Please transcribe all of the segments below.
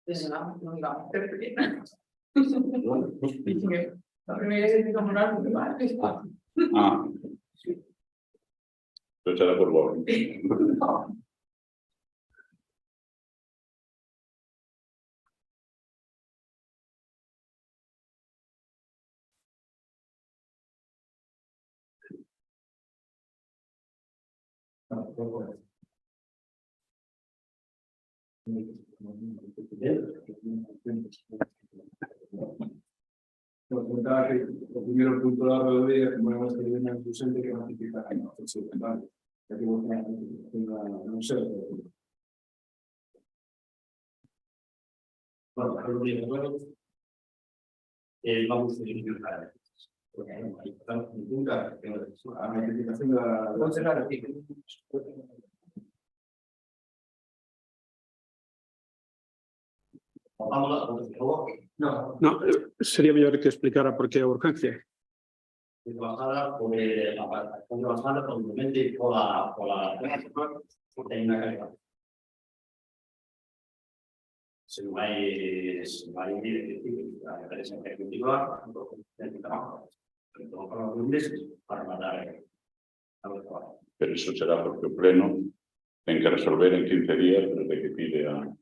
Non va, per prima. La primera vez que compramos un bar. Ah. Pero c'era per voi. No. Lo primero punto da rodea, como hemos tenido una docente que notifica la noticia, ¿vale? Ya que vos no sé. Bueno, lo único bueno, vamos a identificar. Nunca, a notificación de la. Vamos a cerrar aquí. Vamos a por favor. No, No, sería mellor que explicara por que a urgencia. Trabajada por la trabajada probablemente por la técnica calidad. Se vai a empresa ejecutiva del trabajo. Pero para los meses para mandar a los trabajos. Pero eso será porque o pleno ten que resolver en 15 días desde que pide a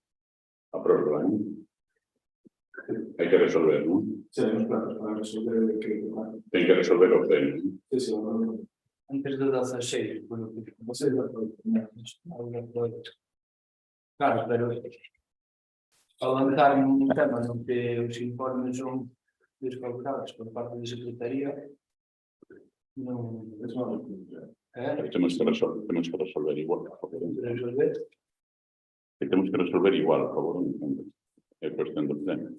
prórroga, ¿no? Hay que resolver, ¿no? sí, hay unos plazos para resolver que. Ten que resolver o pleno. Sí, sí, no. Antes de 16, bueno, No sé, claro, pero ao avanzar en un tema no que os informes son descalculados por parte de Secretaría, non es una locura. Pero temos que resolver igual, por favor. resolver. Que temos que resolver igual, por favor. É cuestión do pleno.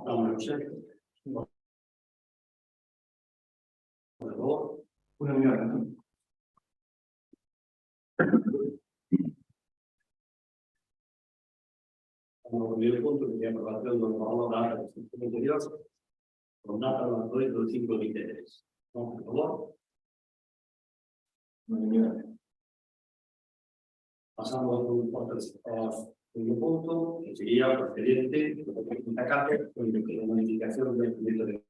Non sei. Por favor. Una mirada, ¿no? Como primeiro punto, que é a aprobación do programa da ata dos centros interiores, con data do 2/5/23. Por favor, Una mirada. pasamos ao segundo punto, que sería procedente da carta con la modificación del proyecto de.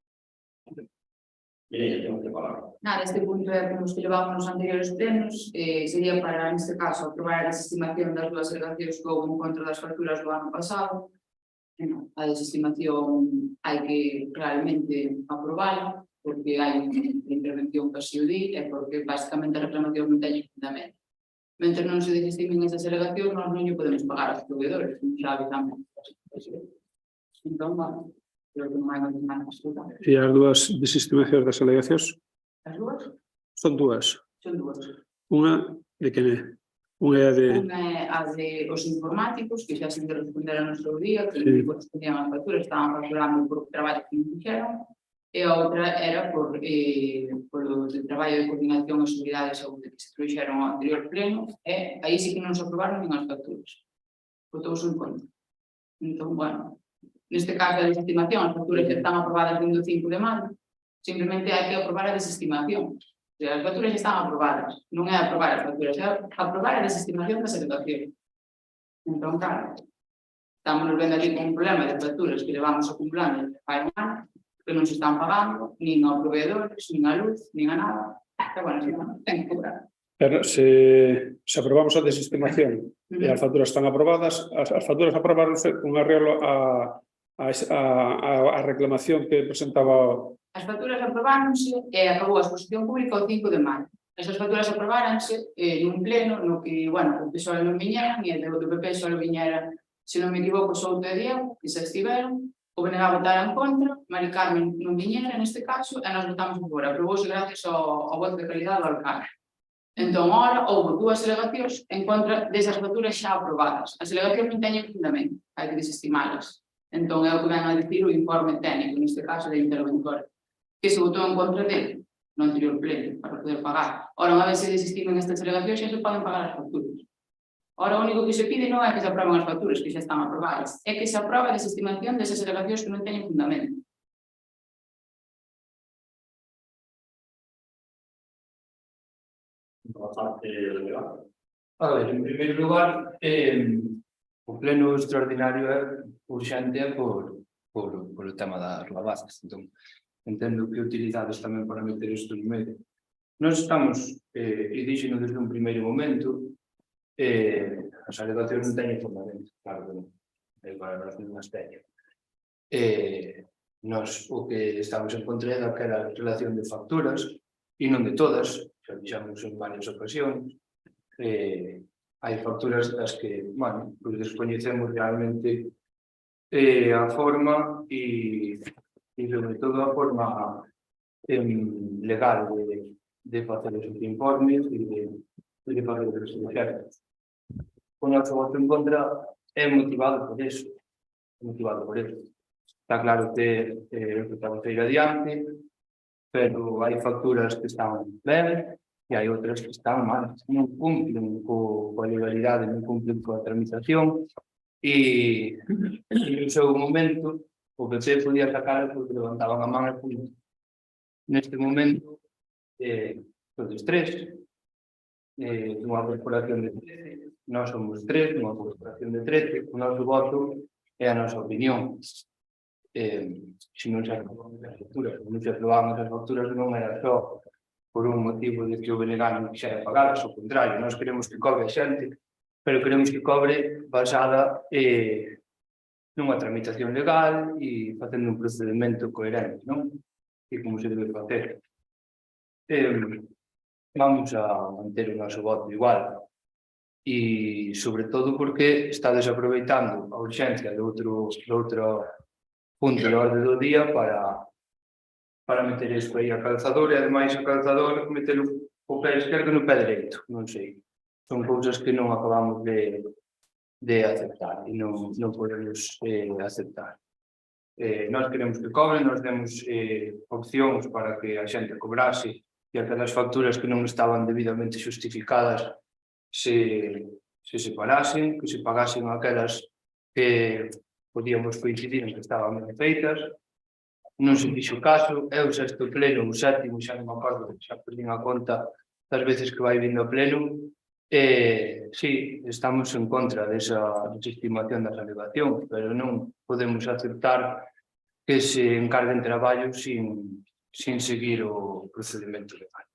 Mireia, tengo que falar. Nada, este punto é como os que levamos nos anteriores plenos, sería para, neste caso, aprobar a desestimación das dúas alegacións que houve en contra das facturas do ano pasado. A desestimación hai que claramente aprobala, porque hai unha intervención que así o di, e porque basicamente a reclamación non teñe fundamento. Mentre non se desestimen esas alegacións, nós non lle podemos pagar aos proveedores, xa avisamos. Entón, bueno, creo que non hai máis nada que explicar. E as dúas desestimacións das alegacións As dúas? son dúas. Son dúas. Unha de quen é? Unha é de... Unha é a de os informáticos, que xa se responderon no seu día, que Sí. correspondían as facturas, estaban facturando por traballo que non fixeron, e a outra era por o traballo de coordinación e seguridade de saúde que se trouxeron ao anterior pleno, e aí sí que non se aprobaron nin as facturas. Votouse en contra. Entón, bueno, neste caso a desestimación, as facturas que están aprobadas dentro do 5 de maio, simplemente hai que aprobar a desestimación. O sea, as facturas están aprobadas, non é aprobar as facturas, é aprobar a desestimación das alegacións. Entón, claro, estamos vendo aquí con un problema de facturas que levamos acumulando fai un ano, que non se están pagando, nin aos proveedores, nin a luz, nin a nada. Pero bueno, si non, ten que cobrar. Pero se aprobamos a desestimación e as facturas están aprobadas, as facturas aprobaronse con arreglo a reclamación que presentaba. As facturas aprobáronse e acabou a exposición pública o 5 de maio. Esas facturas aprobáranse nun pleno no que, bueno, o PSOE non viñeran e o PP só viñera, se non me equivoco, Souto e Diego, que se estiveron, o BNG votaron contra, Mari Carmen non viñera neste caso e nós votamos a favor. Aprobouse gracias ao voto de calidad do alcalde. Entón, agora, houve dúas alegacións en contra desas facturas xa aprobadas. As alegacións non teñen fundamento, hai que desestimalas. Entón, é o que ven a dicir o informe técnico, neste caso, da interventora, que se votou en contra dele no anterior pleno para poder pagar. Ora, unha vez se desestimen estas alegacións, xa se poden pagar as facturas. Ora, o único que se pide non é que se aproben as facturas, que xa están aprobadas, é que se aprobe a desestimación desas alegacións que non teñen fundamento. Bastante relevante. A ver, en primeiro lugar, o pleno extraordinario é urxente por o tema das lavazas. Entón, entendo que utilizades tamén para meter isto no medio. Nós estamos, e dixeno desde un primeiro momento, as alegacións non teñen fundamento, claro que non, para nós non as teñen. Nós o que estamos en contra é daquela relación de facturas, e non de todas, xa dixamos en varias ocasións. Hai facturas das que, bueno, pues descoñecemos realmente a forma e sobre todo a forma legal de facer esos informes e de facer os proxectos. O noso voto en contra é motivado por eso. Está claro que estamos a ir adiante, pero hai facturas que están ben e hai outras que están mal. Non cumplen coa legalidade, non cumplen coa tramitación e no seu momento o PP podía sacar porque levantaban a man e punto. Neste momento, todos tres, nunha corporación de 13, nós somos tres, nunha corporación de 13, o noso voto é a nosa opinión. Se non se aprobaban as facturas, non era só por un motivo de que o BNG non quixera pagar, ao contrario, nós queremos que cobre a xente, pero queremos que cobre basada nunha tramitación legal e facendo un procedimento coherente, non? E como se debe facer. Vamos a manter o noso voto igual e sobre todo porque está desaproveitando a urxencia de outro punto de orde do día para meter isto aí a calzador e ademais a calzador meter o pé esquerdo no pé dereito, non sei. Son cousas que non acabamos de aceptar e non podemos aceptar. Nós queremos que cobren, nós demos opcións para que a xente cobrase e aquelas facturas que non estaban debidamente justificadas se separasen, que se pagasen aquelas que podíamos coincidir en que estaban ben feitas. Non se fixo caso, é o sexto pleno, o sétimo, xa non me acordo, xa perdín a conta das veces que vai vindo a pleno. Sí, estamos en contra desa desestimación das alegacións, pero non podemos aceptar que se encarguen traballos sin seguir o procedimento legal.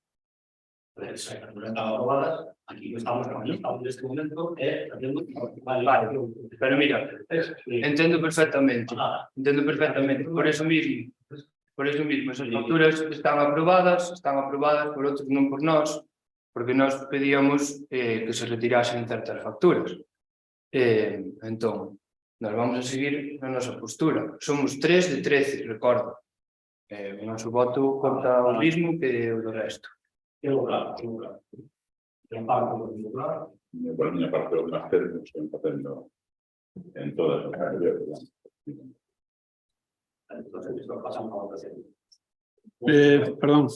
Aquí estamos neste momento Vale, pero mira, entendo perfectamente, por eso mismo, esas facturas están aprobadas por outros, non por nós, porque nós pedíamos que se retirasen certas facturas. Entón, nós vamos a seguir na nosa postura. Somos 3 de 13, recordo. O noso voto conta o mismo que o do resto. Por a miña parte, o máster que estou facendo en todas as áreas. Perdón.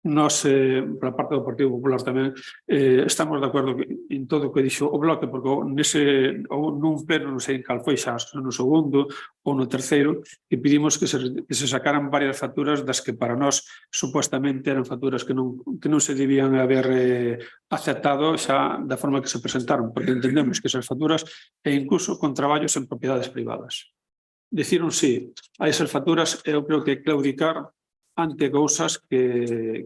Nós, para parte do Partido Popular tamén, estamos de acordo en todo o que dixo o Bloque, porque nun pleno, non sei en cal foi, xa no segundo ou no terceiro, que pedimos que se sacaran varias facturas das que para nós supuestamente eran facturas que non se debían haber aceptado xa da forma que se presentaron, porque entendemos que esas facturas e incluso con traballos en propiedades privadas. Diciron sí a esas facturas, eu creo que claudicar ante cousas que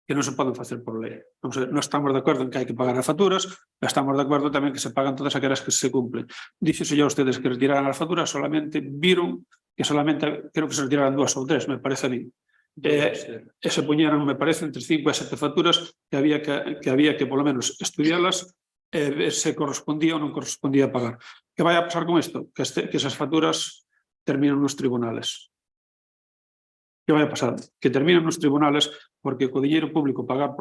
non se poden facer por lei. Non estamos de acordo en que hai que pagar as facturas, pero estamos de acordo tamén que se pagan todas aquelas que se cumplen. Díxose xa a ustedes que retiraran as facturas, solamente viron que solamente, creo que se retiraran 2 ou 3, me parece a mí. E se puñeran, me parece, entre 5 e 7 facturas que había que polo menos estudialas e ver se correspondía ou non correspondía pagar. Que vai a pasar con isto? Que esas facturas terminan nos tribunales. Que vai a pasar? Que terminan nos tribunales porque co diñeiro público pagar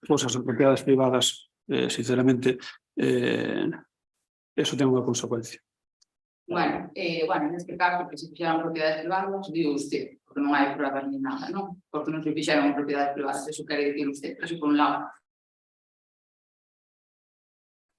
cousas en propiedades privadas, sinceramente, eso ten unha consecuencia. Bueno, neste caso, que se fixeran propiedades privadas, digo usted, porque non hai pruebas ni nada, non? Porque non se fixeran propiedades privadas, eso quere dicir usted, eso por un lado.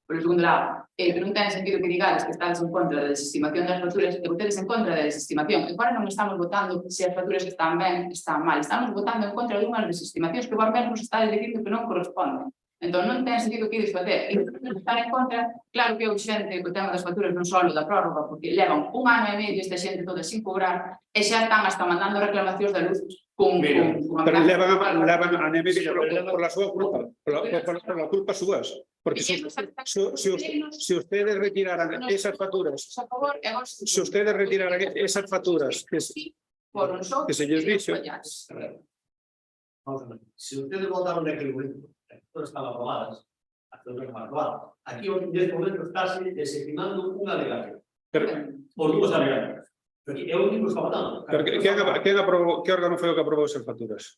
Por segundo lado, non ten sentido que digades que estás en contra da desestimación das facturas e votedes en contra da desestimación. Agora non estamos votando se as facturas están ben, están mal. Estamos votando en contra de unhas desestimacións que vos mesmos estades dicindo que non corresponden. Entón non ten sentido que ides facer. E estar en contra, claro que é urxente o tema das facturas non só da prórroga, porque levan 1 ano e medio esta xente toda sin cobrar e xa están hasta mandando reclamacións da luz con Pero levan a neve por la súa culpa, por la culpa súas. Porque si ustedes retiraran esas facturas, si ustedes retiraran esas facturas que se lles dixo, Vamos a ver, si ustedes votaron de aquel momento, todas están aprobadas, las otras están aprobadas. Aquí en este momento está desestimando una alegación. Por dúas alegaciones. É o único que está votando. que órgano foi o que aprobou esas facturas?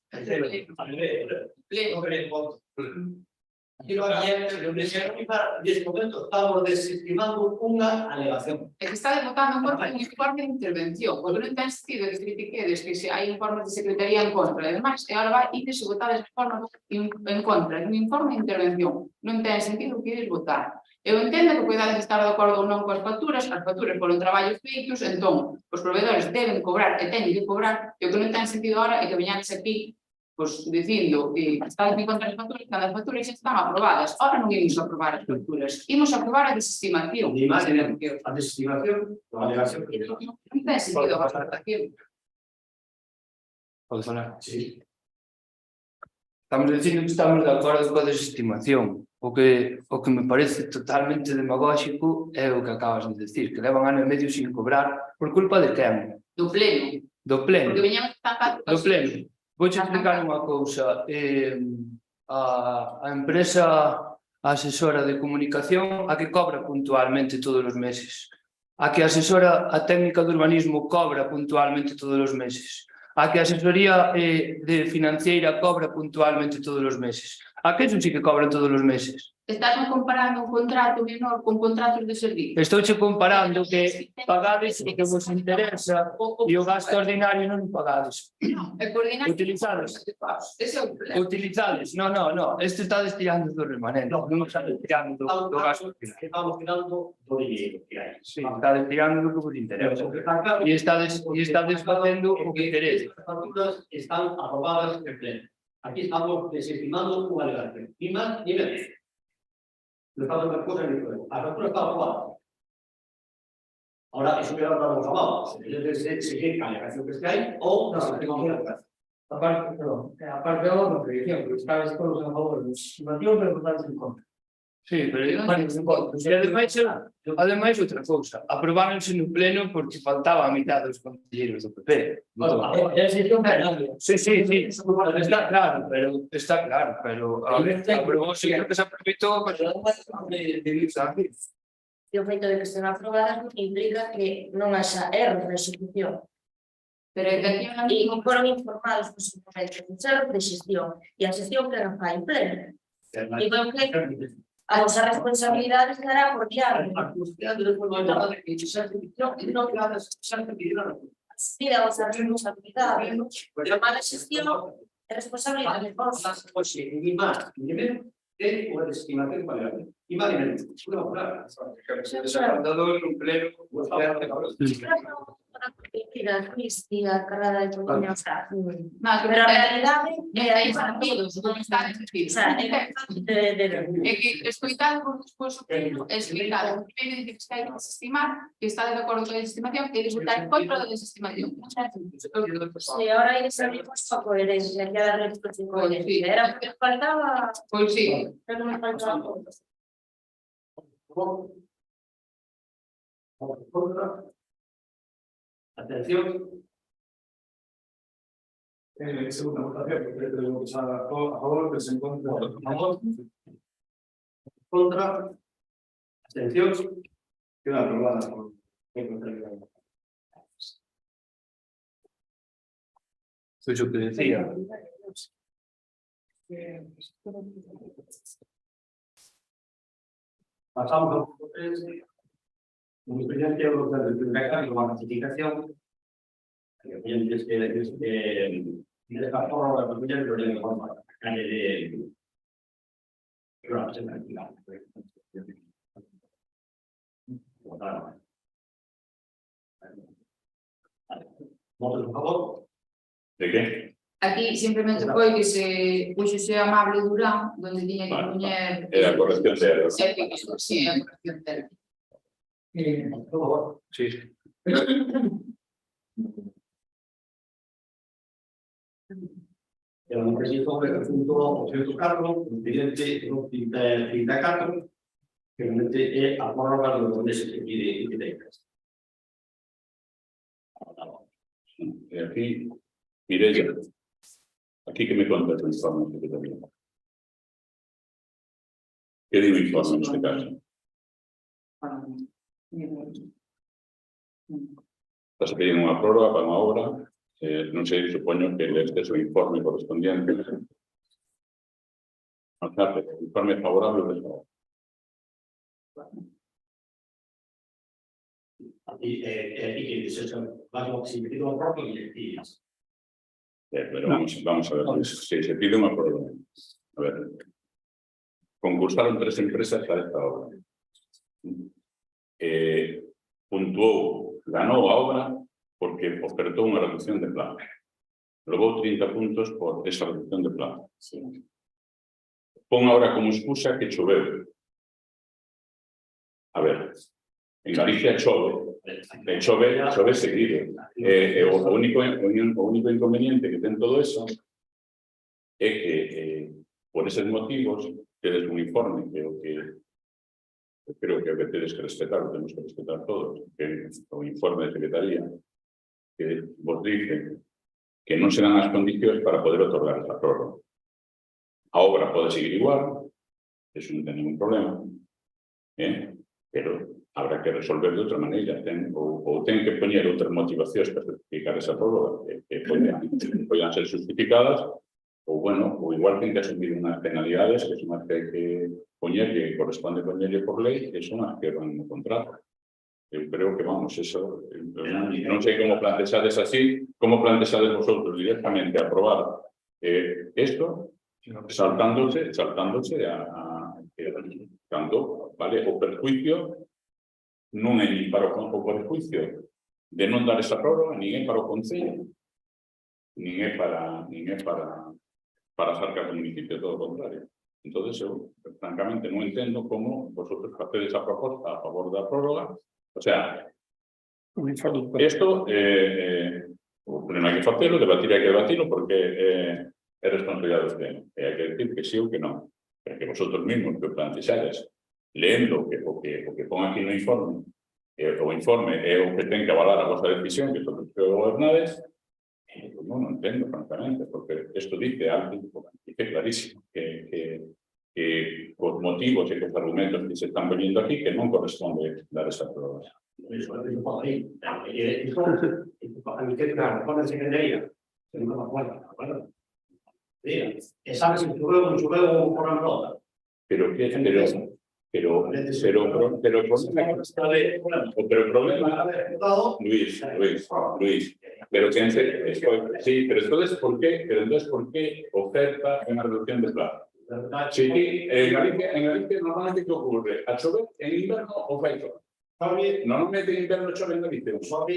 Aquí no hay en este momento estamos desestimando una alegación. É que está votando en contra un informe de intervención, porque non ten sentido que critiquedes que se hai informes de secretaría en contra, e demais, e agora vai e se votades de forma en contra, un informe de intervención. Non ten sentido que ides votar. Eu entendo que podades estar de acordo ou non coas facturas, as facturas foron traballos feitos, entón, os proveedores deben cobrar e teñen que cobrar, e o que non ten sentido agora é que veñades aquí pues dicindo que están en contra das facturas, cando as facturas xa están aprobadas. Ahora non imos aprobar as facturas, imos aprobar a desestimación. A desestimación, a alegación. Non ten sentido a votación. Pode falar? Sí. Estamos dicindo que estamos de acordo coa desestimación. O que me parece totalmente demagóxico é o que acabas de decir, que levan ano e medio sin cobrar por culpa de quen? Do pleno. Do pleno. Porque veñamos tan Do pleno. Vou explicar unha cousa. A empresa asesora de comunicación a que cobra puntualmente todos os meses. A que asesora a técnica de urbanismo cobra puntualmente todos os meses. A que a asesoría de financiera cobra puntualmente todos os meses. A que eso sí que cobran todos os meses. Estás comparando un contrato menor con contratos de servicio. Estou comparando que pagades o que vos interesa e o gasto ordinario non pagades. É coordinar. Utilizades. Ese é o problema. Utilizades. No. Este está destirando do remanente. Non está destirando do gasto. Estamos tirando do dinheiro que hai. Sí, está destirando do que vos interesa. E estades facendo o que queredes. As facturas están aprobadas en pleno. Aquí estamos desestimando unha alegación. Ni máis ni menos. No estado de cosa ni fuera. La factura está aprobada. Ahora, eso ya lo hemos hablado. Se llega a la alegación que esté ahí o no se tenga que hacer. Aparte de lo que decía, porque estabais todos a favor de la estimación, pero votáis en contra. Sí, pero ademais outra cousa, aprobáronse no pleno porque faltaba a mitad dos conselleiros do PP. Sí, está claro, pero aprobouse porque se aproveitou E o feito de que estén aprobadas implica que non haxa erros de execución. Pero E foron informados dos momentos dos erros de xestión. E a xestión que non fai en pleno. E con que a vosa responsabilidade estará por diário. Asumir a vosa responsabilidade. A mala xestión é responsabilidade vosa. Ni máis ni menos é unha desestimación para alegación. Ni máis ni menos. Unha palabra. Desapartador no pleno. Cristi, a carrera de Toño, o sea, pero a realidade é aí para todos, non está o sea, é que escoitado por despois o pleno, explicado, primeiro dice que está a desestimar, que está de acordo con a desestimación, e votar en contra da desestimación. sí, ahora aí salimos a coherencia, que a respuesta de coherencia, era porque faltaba, Pois sí. pero non faltaba. Atención. Segunda votación, porque tenemos a favor, que se encuentra A favor. Contra. Abstención. queda aprobada por Foi o que decía. Pasamos ao punto 3. Un expediente de la notificación. De esta forma, la propiedad de la forma de Votaron. Votos a favor. ¿De qué? Aquí simplemente foi que se puxo ese amable Durán, donde tiña que Vale, poñer... Era corrección de error. Sí, a corrección de error. Sí, sí. Eu non preciso ver o punto o cierto cargo, evidente, no 34, que realmente é a prórroga do Congreso que pide Itecas. Y aquí, Mireia, aquí que me cuenta el informe que te digo. ¿Qué digo informe en este caso? Estás a pedir unha prórroga para unha obra, non sei, supoño que este é o informe correspondiente. O informe favorable ou desfavorable. Aquí que dice, vamos, si me pido un propio y Pero vamos a ver, si se pide unha prórroga. A ver, concursaron 3 empresas a esta obra. Puntuou, ganou a obra porque ofertou unha reducción de plazo. Levou 30 puntos por esa reducción de plazo. Pon ahora como excusa que choveu. A ver, en Galicia chove seguido. O único inconveniente que ten todo eso é que, por esos motivos, tedes un informe que o que creo que tedes que respetar, o temos que respetar todos, que o informe de Secretaría, que vos dice que non serán as condicións para poder otorgar esa prórroga. A obra pode seguir igual, eso non ten ningún problema, pero habrá que resolver de outra maneira, ou ten que poñer outras motivacións para justificar esa prórroga que poden ser justificadas, ou bueno, ou igual ten que asumir unhas penalidades que son as que hai que poñer, que corresponde poñerlle por lei, que son as que van no contrato. Eu creo que, vamos, eso, non sei como plantexades así, como plantexades vosotros directamente a aprobar esto, saltándose cando, vale, o perjuicio non é nin para o perjuicio de non dar esa prórroga, nin é para o Concello, nin é para as arcas do municipio, todo o contrario. Entón, eu, francamente, non entendo como vosotros facedes a proposta a favor da prórroga. O sea, esto, o pleno hai que facelo, debatir hai que debatirlo, porque é responsabilidade do pleno. E hai que decir que sí ou que non. Porque vosotros mismos que plantexades, leendo o que pon aquí no informe, o informe é o que ten que avalar a vosa decisión, que son os que gobernades, non entendo, francamente, porque isto dice algo, dice clarísimo, que os motivos e os argumentos que se están veniendo aquí que non corresponde dar esa prórroga. Eso por ahí. Eso, a mí que pone en secretaría, que non me acuerdo, ¿verdad? Sabes si choveu por a pelota. Pero el problema, Luis, pero que sí, pero entonces ¿por qué oferta una reducción de plazo? Sí, en Galicia normalmente ¿qué ocurre? ¿A chover en invierno o fai sol? Normalmente en invierno chove en Galicia. Eso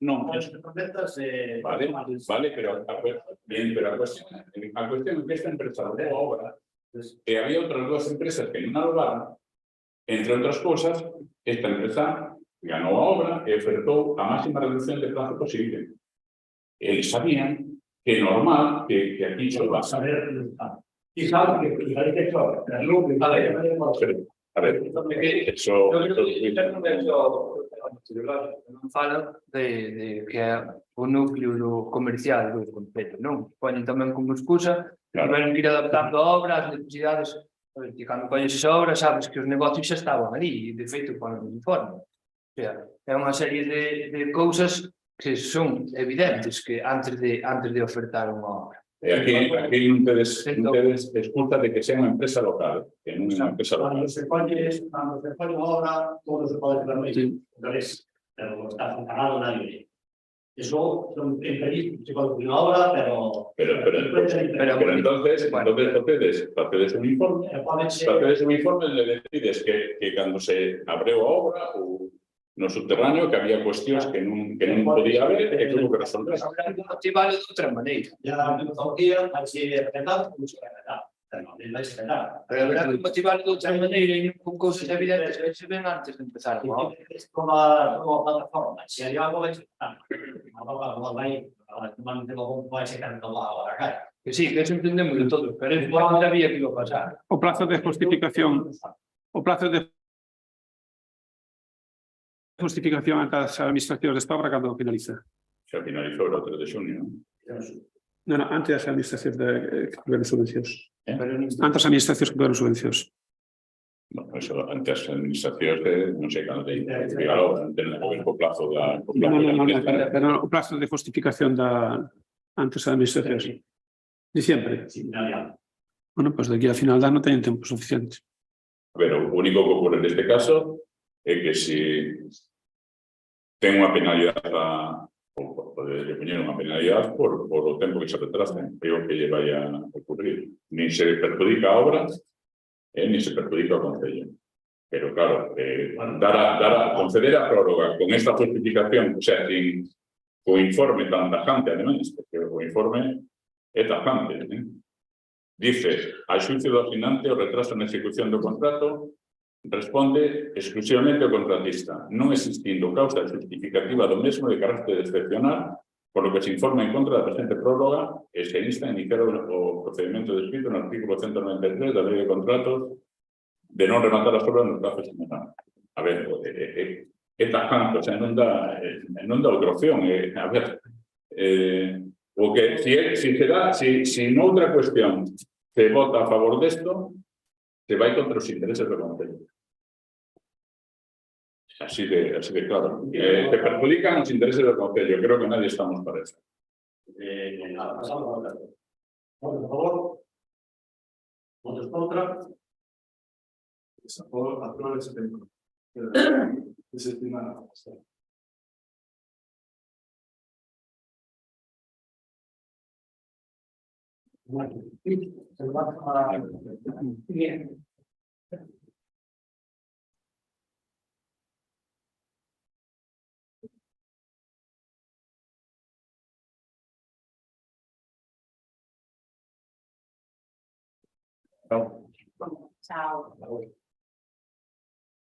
non. Vale, pero a cuestión es que esta empresa lo ahora, que había otras 2 empresas que non alogaron, entre outras cosas, esta empresa ganou a obra e ofertou a máxima reducción de plazo posible. Eles sabían que é normal que aquí chova. Y saben que Galicia chove, pero non A ver, eso non fala de que é o núcleo do comercial do concello, non? Poñen tamén como excusa que tiveron que ir adaptando a obra ás necesidades. E cando poñes esa obra sabes que os negocios xa estaban ali e de feito ponen o informe. O sea, é unha serie de cousas que son evidentes que antes de ofertar unha obra. aquí non tedes excusa de que sea unha empresa local, que non é unha empresa local. Cuando se pone obra, todo se pode permitir. Entonces, pero está funcionando nadie. Eso son imprevistos, se construye una obra, pero... Pero entonces facedes un informe, le decides que cando se abreu a obra ou no subterráneo que había cuestións que non podía haber e que hubo que resolver. Motivalo de outra maneira. Ya la metodología, así de representar, mucho que representar. Pero no, vais a representar. Pero habrá que motivalo de outra maneira e non con cousas evidentes que se ven antes de empezar. Es como a plataforma, si hay algo vais a representar. No vai, non tengo vai a checar todo agora, cara. Que sí, que eso entendemos de todo, pero eso non sabía que iba a pasar. O plazo de justificación ante as administracións desta obra cando finaliza. Xa finalizou o 3 de xunio, non? Non, antes das administracións que tiveron subvencións. Pero non Antes das administracións que tiveron subvencións. Bueno, eso antes as administracións non sei cando te diga a obra, non ten nada que ver co plazo da Pero o plazo de justificación antes das administracións. Diciembre. Bueno, pois daqui a final de ano teñen tempo suficiente. A ver, o único que ocorre neste caso é que se ten unha penalidade ou pode poñer unha penalidade por o tempo que se retrasen, é o que lle vai a ocurrir. Nin se perjudica a obra nin se perjudica o Concello. Pero claro, conceder a prórroga con esta justificación, o sea, co informe tan tajante, además, porque o informe é tajante, dice, a xuicio do asinante o retraso na execución do contrato responde exclusivamente o contratista, non existindo causa justificativa do mesmo de carácter excepcional, por lo que se informa en contra da presente prórroga e se insta a iniciar o procedimento descrito no artículo 193 da Lei de Contratos de non rematar as obras nos plazos semanales. A ver, é tajante, o sea, non dá outra opción. A ver, o que si noutra cuestión se vota a favor desto, se vai contra os intereses do Concello. Así de claro. Se perjudican os intereses do Concello. Creo que nadie estamos para eso. Pasamos a hablar. Por favor. ¿Votos contra? Aprueba ese tema. Desestimado. Bien. Chao.